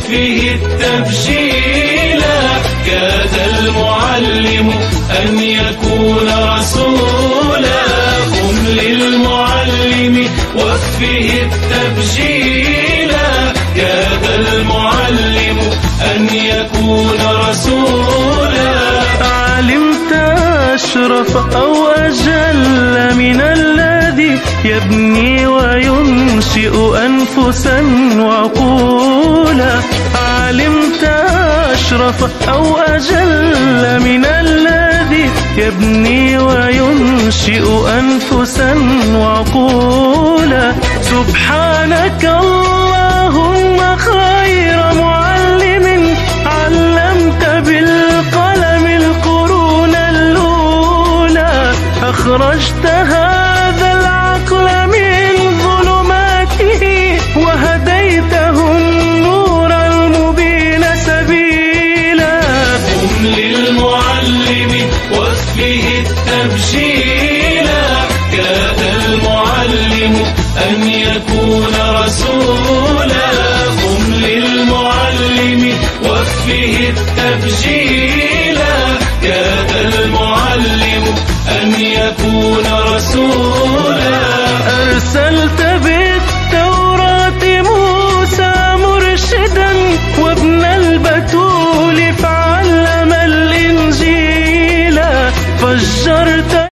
وصفه التبجيلا. كاد المعلم أن يكون رسولا. قم للمعلم وصفه التبجيلا. كاد المعلم أن يكون رسولا. علمت أشرف أو أجل من الذي يبني وينشئ أنفسا وعقولا. علمت أشرف أو أجل من الذي يبني وينشئ أنفسا وعقولا. سبحانك اللهم خير معلم علمت بالقلم القرون الأولى. أخرجت هذا العقل من ظلماته وهديته النور المبين سبيلا. قم للمعلم وصفه التبجيلا. كاد المعلم أن يكون رسولا. قم للمعلم وصفه التبجيلا. كاد المعلم أن يكون رسولا. أرسلت